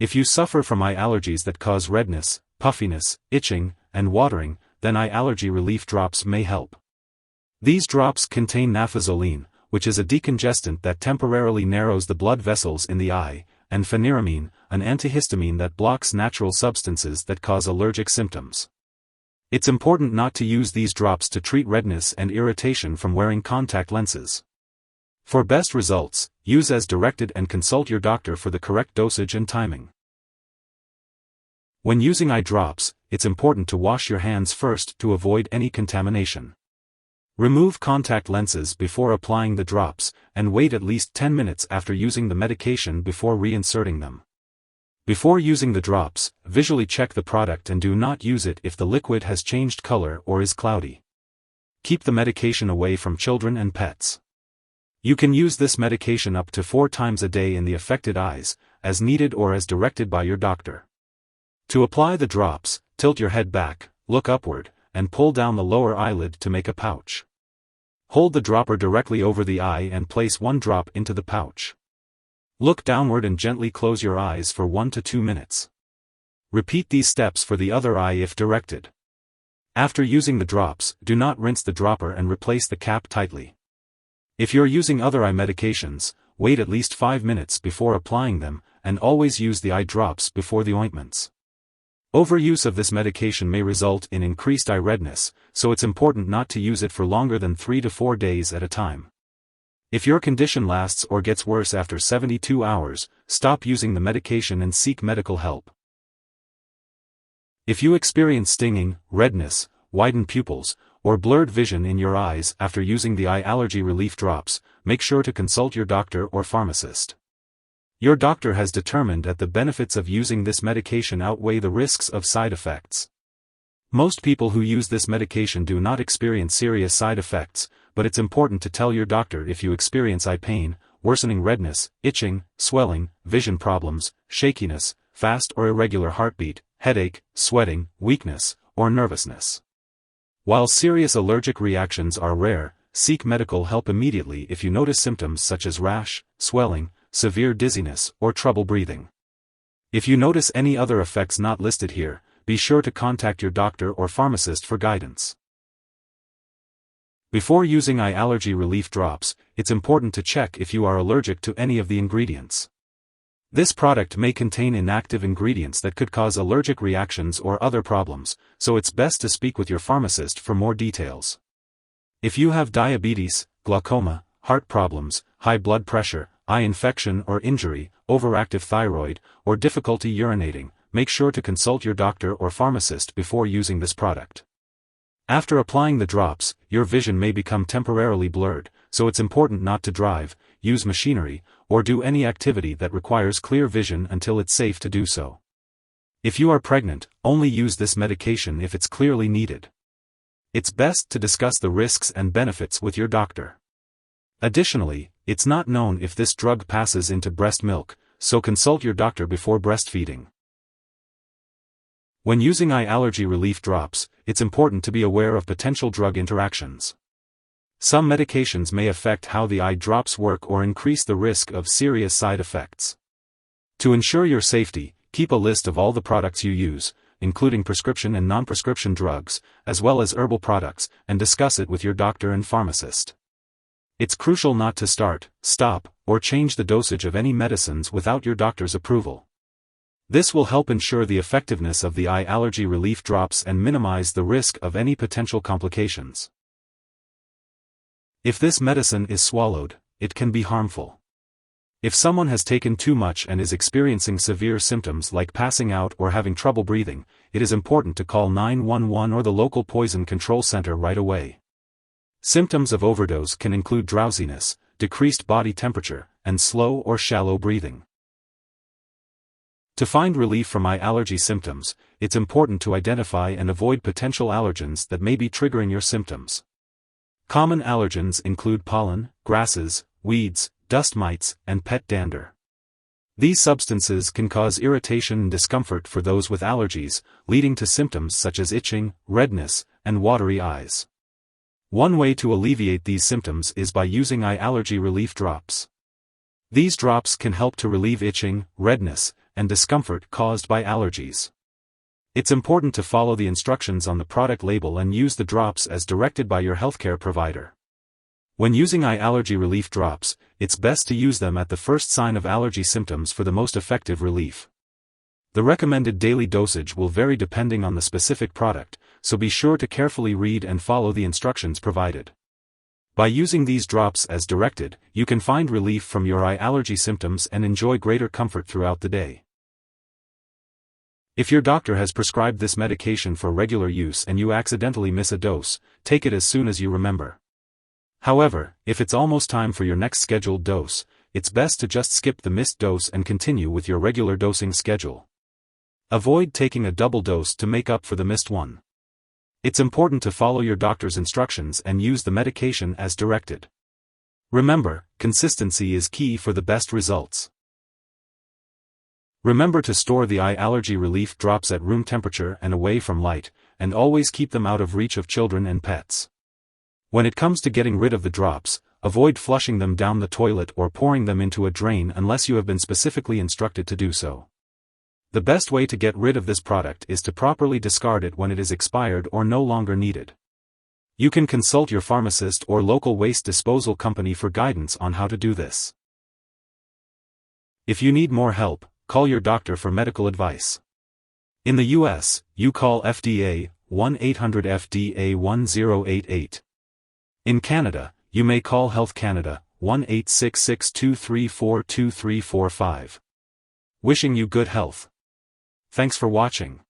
If you suffer from eye allergies that cause redness, puffiness, itching, and watering, then eye allergy relief drops may help. These drops contain naphazoline, which is a decongestant that temporarily narrows the blood vessels in the eye, and pheniramine, an antihistamine that blocks natural substances that cause allergic symptoms. It's important not to use these drops to treat redness and irritation from wearing contact lenses. For best results, use as directed and consult your doctor for the correct dosage and timing. When using eye drops, it's important to wash your hands first to avoid any contamination. Remove contact lenses before applying the drops, and wait at least 10 minutes after using the medication before reinserting them. Before using the drops, visually check the product and do not use it if the liquid has changed color or is cloudy. Keep the medication away from children and pets. You can use this medication up to 4 times a day in the affected eyes, as needed or as directed by your doctor. To apply the drops, tilt your head back, look upward, and pull down the lower eyelid to make a pouch. Hold the dropper directly over the eye and place 1 drop into the pouch. Look downward and gently close your eyes for 1 to 2 minutes. Repeat these steps for the other eye if directed. After using the drops, do not rinse the dropper and replace the cap tightly. If you're using other eye medications, wait at least 5 minutes before applying them, and always use the eye drops before the ointments. Overuse of this medication may result in increased eye redness, so it's important not to use it for longer than 3 to 4 days at a time. If your condition lasts or gets worse after 72 hours, stop using the medication and seek medical help. If you experience stinging, redness, widened pupils, or blurred vision in your eyes after using the eye allergy relief drops, make sure to consult your doctor or pharmacist. Your doctor has determined that the benefits of using this medication outweigh the risks of side effects. Most people who use this medication do not experience serious side effects, but it's important to tell your doctor if you experience eye pain, worsening redness, itching, swelling, vision problems, shakiness, fast or irregular heartbeat, headache, sweating, weakness, or nervousness. While serious allergic reactions are rare, seek medical help immediately if you notice symptoms such as rash, swelling, severe dizziness, or trouble breathing. If you notice any other effects not listed here, be sure to contact your doctor or pharmacist for guidance. Before using eye allergy relief drops, it's important to check if you are allergic to any of the ingredients. This product may contain inactive ingredients that could cause allergic reactions or other problems, so it's best to speak with your pharmacist for more details. If you have diabetes, glaucoma, heart problems, high blood pressure, eye infection or injury, overactive thyroid, or difficulty urinating, make sure to consult your doctor or pharmacist before using this product. After applying the drops, your vision may become temporarily blurred, so it's important not to drive, use machinery, or do any activity that requires clear vision until it's safe to do so. If you are pregnant, only use this medication if it's clearly needed. It's best to discuss the risks and benefits with your doctor. Additionally, it's not known if this drug passes into breast milk, so consult your doctor before breastfeeding. When using eye allergy relief drops, it's important to be aware of potential drug interactions. Some medications may affect how the eye drops work or increase the risk of serious side effects. To ensure your safety, keep a list of all the products you use, including prescription and non-prescription drugs, as well as herbal products, and discuss it with your doctor and pharmacist. It's crucial not to start, stop, or change the dosage of any medicines without your doctor's approval. This will help ensure the effectiveness of the eye allergy relief drops and minimize the risk of any potential complications. If this medicine is swallowed, it can be harmful. If someone has taken too much and is experiencing severe symptoms like passing out or having trouble breathing, it is important to call 911 or the local poison control center right away. Symptoms of overdose can include drowsiness, decreased body temperature, and slow or shallow breathing. To find relief from eye allergy symptoms, it's important to identify and avoid potential allergens that may be triggering your symptoms. Common allergens include pollen, grasses, weeds, dust mites, and pet dander. These substances can cause irritation and discomfort for those with allergies, leading to symptoms such as itching, redness, and watery eyes. One way to alleviate these symptoms is by using eye allergy relief drops. These drops can help to relieve itching, redness, and discomfort caused by allergies. It's important to follow the instructions on the product label and use the drops as directed by your healthcare provider. When using eye allergy relief drops, it's best to use them at the first sign of allergy symptoms for the most effective relief. The recommended daily dosage will vary depending on the specific product, so be sure to carefully read and follow the instructions provided. By using these drops as directed, you can find relief from your eye allergy symptoms and enjoy greater comfort throughout the day. If your doctor has prescribed this medication for regular use and you accidentally miss a dose, take it as soon as you remember. However, if it's almost time for your next scheduled dose, it's best to just skip the missed dose and continue with your regular dosing schedule. Avoid taking a double dose to make up for the missed one. It's important to follow your doctor's instructions and use the medication as directed. Remember, consistency is key for the best results. Remember to store the eye allergy relief drops at room temperature and away from light, and always keep them out of reach of children and pets. When it comes to getting rid of the drops, avoid flushing them down the toilet or pouring them into a drain unless you have been specifically instructed to do so. The best way to get rid of this product is to properly discard it when it is expired or no longer needed. You can consult your pharmacist or local waste disposal company for guidance on how to do this. If you need more help, call your doctor for medical advice. In the US, you call FDA 1-800-FDA-1088. In Canada, you may call Health Canada 1-866-234-2345. Wishing you good health. Thanks for watching.